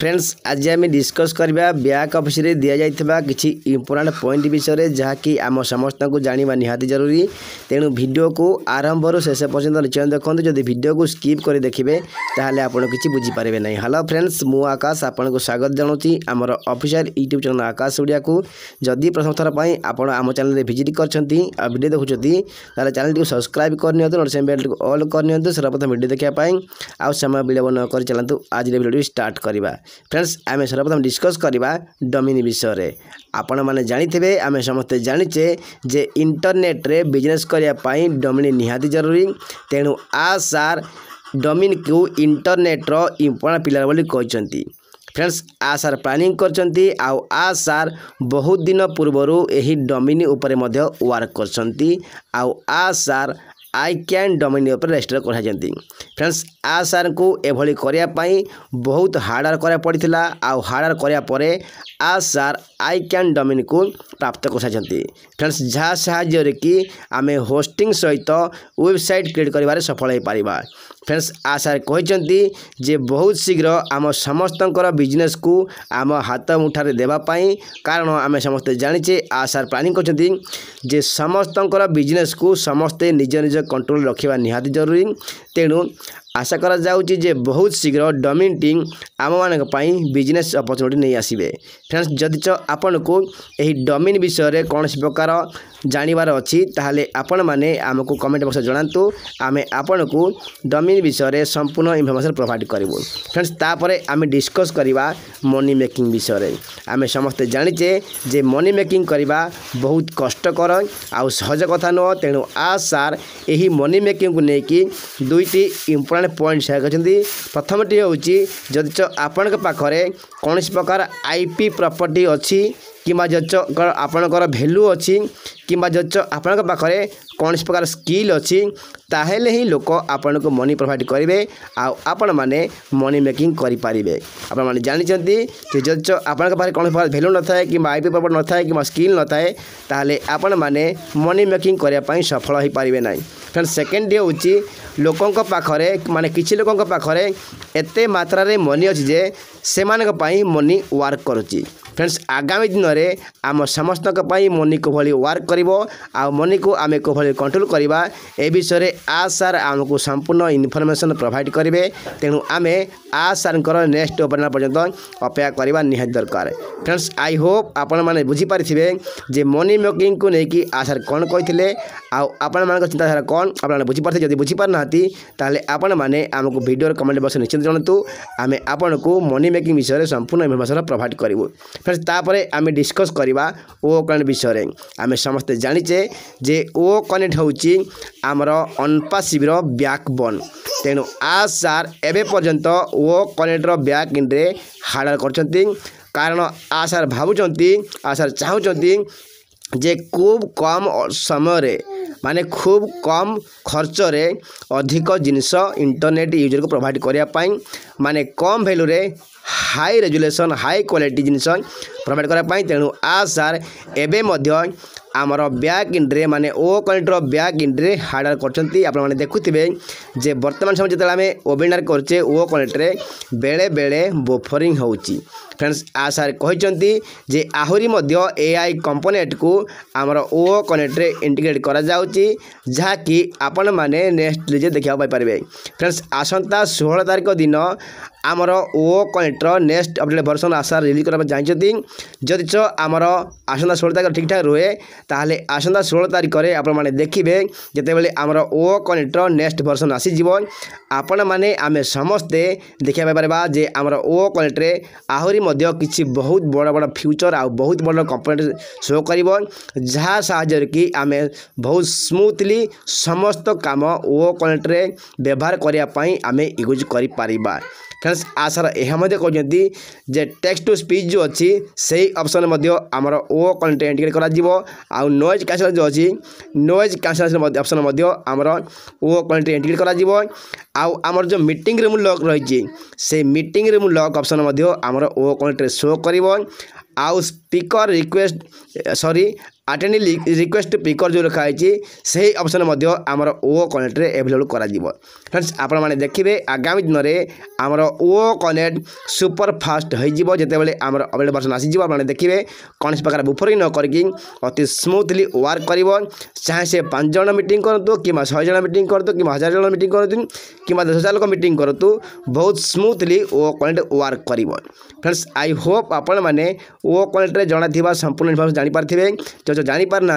Friends आज आम discuss करबा ब्याक ऑफिस रे दिया जाइथिबा किछि इंपोर्टेंट पॉइंट विषय जहाँकि आम समस्त को जानिबा निहाती जरूरी। तेणु वीडियो को आरंभ रु शेष पर्यंत निश्चय देखो। जदि वीडियो को स्किप कर देखिए ताहले आपण किछि बुझी पारिबे नै। हेलो फ्रेंड्स मु आकाश आपण को स्वागत जनाउछि आमर ऑफिशियल यूट्यूब चैनल आकाश ओडिया को। जदि प्रथम थर पई आपण आम चैनल रे विजिट करछंती आ वीडियो देखुछंती ताले चैनल को सब्सक्राइब करनियंतु नोटिफिकेशन बेल को ऑल करनियंतु सर्वप्रथम वीडियो देखिया पई आ समय विलंब न कर चलंतु आज वीडियो स्टार्ट करबा। फ्रेंड्स आम सर्वप्रथम डिस्कस करवा डोमेन विषय। आपण माने जानिथिबे आमे समस्त जानिचे जे इंटरनेट रे बिजनेस करिया पई डोमेन निहाती जरूरी। तेणु आ सार डोमेन को इंटरनेट रो इंपोर्टेंट पिलर बोली कहचंती। फ्रेंड्स आ सार प्लानिंग करचंती आ सार बहुत दिन पूर्वरु एही डोमेन ऊपर मध्ये वर्क करचंती आ सार आई कैन डोमेन ऊपर रजिस्टर कराइछंती। फ्रेंड्स आ सार को एभली करिया पई बहुत हार्डर करा पड़िथिला हार्डर करिया परे आ सार आई कैन डोमेन को प्राप्त कराइछंती। फ्रेंड्स जहाँ साहाय्य रे कि आमे होस्टिंग सहित वेबसाइट क्रिएट करिवारे सफल हो पारिबा। फ्रेंड्स आ सार कहचंती जे बहुत शीघ्र आम समस्तंकर बिजनेस को आम हाथ मुठारे देबा पई कारण आमे समस्त जानिचे आ सार प्लानिंग करचंती जे समस्तंकर बिजनेस को समस्ते निज निज कंट्रोल रखिबा निहाती जरूरी। तेणु आशा करा जाउची जे बहुत शीघ्र डोमेन टीम आम मानक पई बिजनेस अपॉर्चुनिटी नहीं आसीबे। फ्रेंड्स जदि आपन को एही डोमेन विषय रे कोनोसी प्रकार जानिबार अछि ताहले आपण माने हमको कमेंट बॉक्स जणांतु आमे आपण को डोमेन विषय रे संपूर्ण इन्फॉर्मेशन प्रोवाइड करिवो। फ्रेंड्स तापरे आमे डिस्कस करिवा मनी मेकिंग विषय रे। आमे समस्त जानिचे जे मनी मेकिंग करिवा बहुत कष्टकर आ सहज कथा न। तेणु आ सार एही मनी मेकिंग को नेकी दुईटी इंपोर्टेंट पॉइंट शेयर करछंती। प्रथमटी होउची जदि आपण पाखरे कोनोसी प्रकार आईपी प्रॉपर्टी अछि किंबा जच आपणकर वैल्यू अच्छी किंबा जच आपण पाखरे कौन प्रकार स्किल अच्छी ताहेले ही लोक आपण को मनी प्रोवाइड करेंगे आपण माने मनी मेकिंग करें। आपण माने जानिचंती कि जच आपण पाखे कौन प्रकार वैल्यू न थाए कि आईपी प्रॉपर्टी न थाए कि स्किल न थाए ताहेले आपण माने मनी मेकिंग करने पई सफल हो पारिबे नै। फ्रेंड्स सेकेंड होउची लोकंक पाखरे माने किछि लोकंक पाखरे एते मात्रा रे मनी अछि जे सेमानक पई मनी वर्क करूची। फ्रेंड्स आगामी दिन में आम समस्त मनी को भली वर्क करिवो आ मनी को आमे को भली कंट्रोल करिबा ए विषय आ सार आमको संपूर्ण इनफॉरमेशन प्रोवाइड करेंगे। तेणु आमे आ सारंकर नेक्स्ट ओपन पर्यंत अपेक्षा करवा निहाती दरकार। फ्रेंड्स आई होप आपण माने बुझी पारिथिबे जे मनी मेकिंग को लेकिन आ सार कौन कहिथिले आपण मान चिंताधारा कौन आपण बुझी पारथे। जदि बुझी पार नाती ताले आपण माने आमको वीडियो कमेंट बॉक्स निश्चित जणातु आमे आपण को मनी मेकिंग विषय संपूर्ण इनफॉरमेशन प्रोवाइड करिवो। फ्रेंड्स तापरे आमे डिस्कस करवा ओ कनेक्ट विषय। आमे समस्त जानिचे जे ओ कनेक्ट होउची आमर अनपासिव रो बैकबोन। तेणु आ सार एबे पर्यंत ओ कनेक्ट रो बैक इन रे हार्डर करछंती कारण आ सार भाबुचंती आ सार चाहुचंती जे खूब कम समय रे माने खूब कम खर्च रे अधिक जिनिस इंटरनेट यूजर को प्रोवाइड करिया पई माने कम वैल्यू रे हाई रेजुलेशन हाई क्वालिटी जिनिस प्रोवाइड करा पई। तेणु आ सार एबे मध्य आमर बैक इंड्रे माने ओ कनेक्टर बैक इंड्रे हार्डर करछंती। आपण माने देखुथिबे जे वर्तमान समय जतले आमे वेबिनार करछे ओ कनेक्टर बेले बेले बफरिंग होउची। फ्रेंड्स आ सार कहचंती जे आहुरी मध्य एआई कंपोनेंट को आमर ओ कनेक्टर इंटीग्रेट करा जाउची जहा कि आपण माने नेक्स्ट लिजे देखिया पाई परबे। फ्रेंड्स आसंता 16 तारिख दिन आमर ओ कनेक्टर नेक्स्ट अपडेट वर्जन आशा रिलीज करबा जाइछंती। जदि आमर आसंता 16 तारिख ठीक ठाक रहे ताहले आसंता 16 तारिख रे आपण माने देखिबे जेतेबेले आमर ओ कनेक्टर नेक्स्ट वर्जन आसी जीवो आपण माने आमे समस्ते देखिया पाई परबा जे आमर ओ कनेक्टर आहुरी मध्य किछि बहुत बड़ बड़ फ्यूचर आ बहुत बड़ कंपोनेंट शो करिवो जहा साहाय्य कि आमे बहुत स्मूथली समस्त काम ओ कनेक्टर व्यवहार करिया पई आमे यूज करि पारिबा। फ्रेंड्स आसार यह कहते जे टेक्स्ट टू स्पीच जो अच्छी से ऑप्शन आमर ओ कनेक्ट इंटीग्रेट करा नॉइज कैंसलेशन जो अच्छी नॉइज कैंसलेशन ऑप्शन आमर ओ कनेक्ट इंटीग्रेट करा आमर जो मीटिंग रूम लॉक रही से मीटिंग रूम लॉक ऑप्शन आमर ओ कनेक्ट शो कर speaker request sorry attend request picker जो लिखाई से ऑप्शन आमर ओ कनेक्ट एभेलेबल करा फ्रेंड्स आपण मैंने देखिए आगामी दिन में आमर ओ कनेक्ट सुपर फास्ट होते आमर अपडेट वर्जन आसीज आपने देखिए कौन प्रकार बुफरिंग न करके अति स्मूथली वर्क कर चाहे से 5 जन मीटिंग करूँ कि 6 जन मीटिंग करूँ कि 1000 जन मीटिंग करूँ कि 10,000 लोक मीटिंग करूँ बहुत स्मूथली ओ कनेक्ट वर्क कर फ्रेंड्स आई होप आपण मैंने ओ कनेक्ट जनाथिबा संपूर्ण इनफॉर्मेशन जानीपारे जो जानीपार ना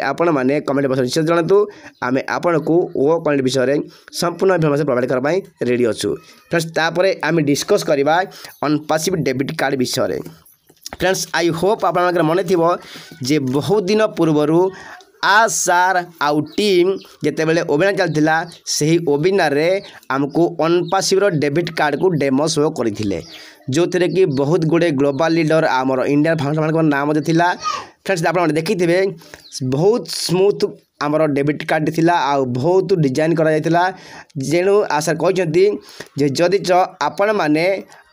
आपण मैंने कमेंट बॉक्स निश्चित जनातु आम आपण को ओ कनेक्ट विषय संपूर्ण इनफॉर्मेशन प्रोवाइड करने रेडी अच्छु फ्रेंड्स तापर आम डिस्कस करवा अनपासिव डेबिट कार्ड विषय फ्रेंड्स आई होप आप मन थी जे बहुत दिन पूर्व आ सार आउ टीम जितेबाला वेबिनार चलता से ही वेबिनार आमको अनपासिव डेबिट कार्ड को डेमो शो करते जो थे कि बहुत गुड़े ग्लोबल लीडर आमर इंडियन फाउंडर नाम था फ्रेंड्स आप देखिए बहुत स्मूथ आमर डेबिट कार्ड थिला आ बहुत डिजाइन करा जेणु आसार कहते जदि आपण मैंने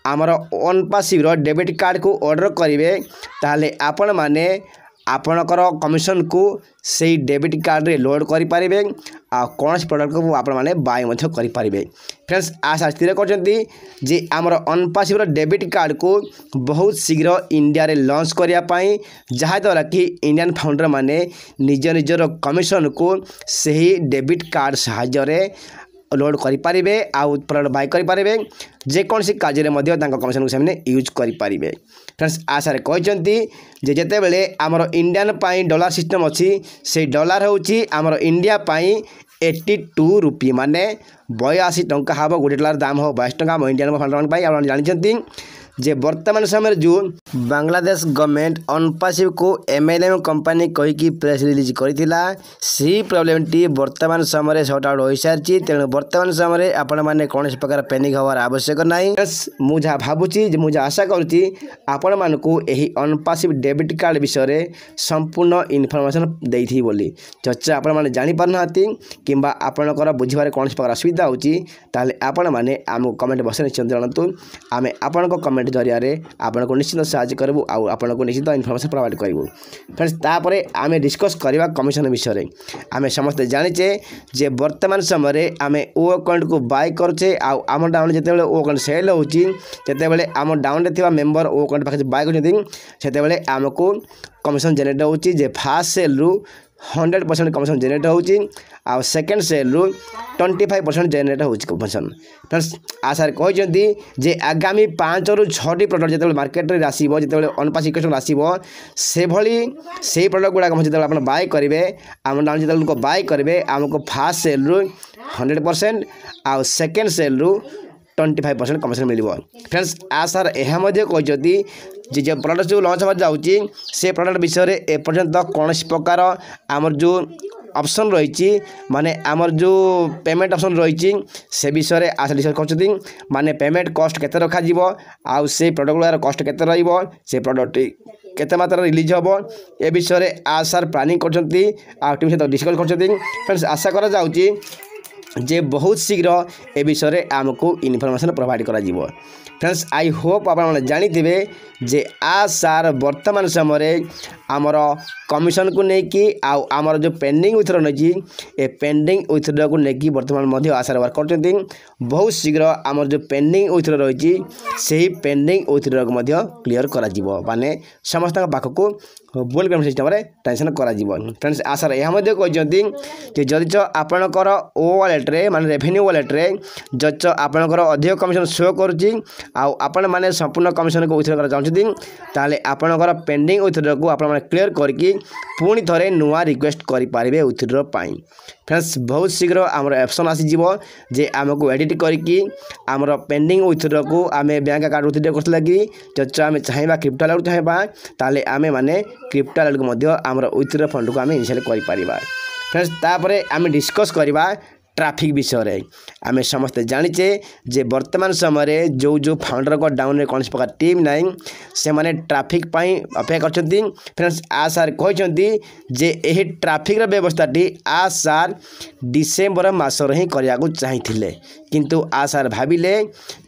आमर अनपासिव डेबिट कार्ड को ऑर्डर करेंगे ताहले आपण मैंने आपणकर कमिशन को सही डेबिट कार्ड रे लोड करें आ कौन प्रोडक्ट को आप बाय करें फ्रेंड्स आशा स्थिर कर आमर अनपासिव डेबिट कार्ड को बहुत शीघ्र इंडिया रे लॉन्च करने जहाँद्वारा कि इंडियन फाउंडर माने निज निजर कमिशन को सही डेबिट कार्ड साहाय्य लोड करें आउ प्रोडक्ट बाय करें जेकोसी कार्य कमिशन को से यूज करें फ्रेंड्स आशारे कहते जिते बड़े आमर इंडियन पाई डॉलर सिस्टम अच्छी से डॉलर होची आमर इंडिया पाई 82 रुपी माने 82 टंका हम गोटे डॉलर दाम हो 22 टंका आम इंडियन फाउंडर आप जानते जे वर्तमान समय जो बांग्लादेश गवर्नमेंट अनपासिव को MLM कंपनी कहीकि प्रेस रिलीज करथिला सी प्रॉब्लम टी वर्तमान समय सॉर्ट आउट हो सारी तेणु वर्तमान समय आपण मैंने कौन प्रकार पैनिक हवार आवश्यक नहीं मुझा भावुची मुझे आशा करुँची आपण मानकु एही अनपासिव डेबिट कार्ड विषय संपूर्ण इनफॉरमेशन देथि बोली चर्चा आपण माने जानि पारना कि आपणकर बुझिबारे कौन प्रकार असुविधा होची ताले आपण माने आम कमेंट बॉक्स में निश्चित जणातु आमे आपणको कमेंट जरिया आपन को निश्चित साहाय्य करूँ आपन को निश्चित इनफॉरमेशन प्रोवाइड करूँ फ्रेंड्स तापर आम डिस्कस करवा कमिशन विषय आम समस्ते जाचे जे वर्तमान समय आम ओ अकाउंट को बाय करचे आम डाउन जिते ओ अकाउंट सेल होते आम डाउन थे मेम्बर ओ अकाउंट पाखे बाय करते आमको कमिशन जेनेरेट होची जे फास्ट सेल रु 100% कमिशन जेनेरेट होची आ सेकेंड सेल रु 25% जेनेरेट होची कमिशन फ्रेंड्स आशार कहते जे आगामी 5 रु 6 प्रोडक्ट जो मार्केट में आसो जो अनपासिव कस्टमर आसो से से प्रोडक्ट गुड़ाक जो आप बाय करेंगे आम डाउन जो लोग बाय करेंगे आमको फास्ट सेल रु 100% आ सेकेंड सेल रु 25% कमिशन मिल फ्रेंड्स आशार यह कहते जो प्रोडक्ट जो लॉन्च होगा जाऊँगी से प्रोडक्ट विषय एपर्यंत कौन प्रकार आमर जो ऑप्शन रही माने आमर जो पेमेंट ऑप्शन रही से विषय आशा डिस्कस करछथि माने पेमेंट कॉस्ट केते रखा जीवो आउ से प्रोडक्ट गुलार कॉस्ट केते रहइबो से प्रोडक्ट केते मात्रा रिलीज होबो ए विषय आशार प्लानिंग करछथि आ टीम से डिस्कस करछथि फ्रेंड्स आशा करा जाउची जे बहुत शीघ्र ए विषय आमको इनफॉरमेशन प्रोवाइड करा जीवो फ्रेंड्स आई होप आप जानी जे आ सार वर्तमान समय आमर कमिशन को लेकिन आमर जो पेंडिंग विथड्र नहीं ए पेंडिंग विथड्र को लेकिन वर्तमान आशार वर्क करते बहुत शीघ्र आमर जो पेंडिंग विथड्र रही से पेंडिंग विथड्र को क्लीयर करा माने समस्त पाखक बोल पेमेंट सिस्टम ट्रांजेक्शन करा फ्रेंड्स आशार यह कहते जदि आपणकर ओ वालेट रे माने रेवेन्यू वालेट रे जच आपणकर अधिक कमिशन शो करुच्ची आपण मैंने संपूर्ण कमिशन को विथड्र करना चाहते आपणकर पेंडिंग विथड्र को आप क्लीयर करके पुणी थे नुआ रिक्वेस्ट करेंगे विथड्र पाई फ्रेंड्स बहुत शीघ्र आमर ऑप्शन आसीज जे आमको एडिट करके आमर पेंडिंग विथड्र को आम बैंक अकाउंट विथड्र करते कि जब आम चाहिए क्रिप्टो वालेट चाहिए ताले आम मैंने क्रिप्टो वालेट को आमर विथड्र फंड को आम इनिशियल कर फ्रेंड्स तापर आम डिस्कस करवा ट्राफिक विषय आम समस्ते जाचे जे वर्तमान समय जो जो फाउंडर को डाउन में कौन प्रकार टीम ना से माने ट्राफिक अपेक्षा कर फ्रेंड्स आ सार कहते जे यही ट्राफिक व्यवस्था आ सार डिसेम्बर मासर ही करने को चाहिए किंतु आ सार भाविले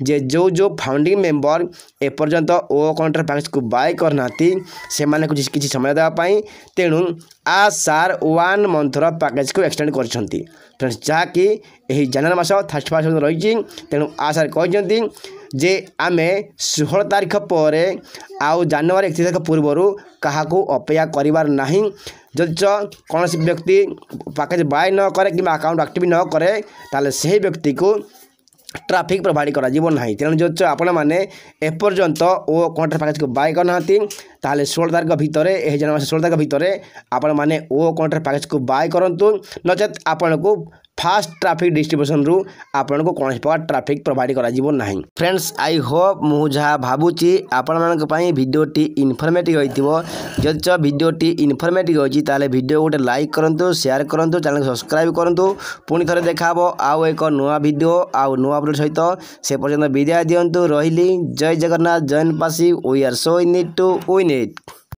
जे जो जो फाउंडिंग मेंबर एपर्यंत ओ कॉन्ट्रैक्ट पैकेज को बाय करना से माने कुछ किसी समय देवाई तेणु आ सार 1 मंथर पैकेज को एक्सटेंड कर फ्रेंड्स जहाँकि यही जनवरी मास 31 रही तेणु आ सार कहते जे आम 16 तारीख पर आउ जनवरी 31 तारीख पूर्वर क्या अपेक्षा करिवार नहीं जदि कौन व्यक्ति पैकेज बाय न करे कि अकाउंट एक्टिव न करे ताले से व्यक्ति को ट्राफिक प्रोवाइड करा ना तेणु जो आपण मैंने एपर्यंत ओ कॉन्ट्रैक्ट पैकेज को बाय करना ताले 16 तारीख भितर यह जनवरी मास 16 तारीख भितर आपण मैंने ओ कॉन्ट्रैक्ट पैकेज को बाय करूँ नचेत आपण को फास्ट ट्राफिक डिस्ट्रीब्यूशन रु आपण को कौन प्रकार ट्राफिक प्रोवाइड करा ना फ्रेंड्स आई होप मु जहाँ भावुची आपण मानी भिडियोटी इनफॉर्मेटिव होइतिबो जदि भिडियोटी इनफॉर्मेटिव होची ताले भिडियो गोटे लाइक करंतु शेयर करंतु चैनल को सब्सक्राइब करंतु पुणी थरे देखाबो आउ एक नुआ भिडियो आउ नुआ अपलोड सहित से पर्यंत विदाय दियंतु रहिली जय जगन्नाथ जय पासी we are so in it to win it.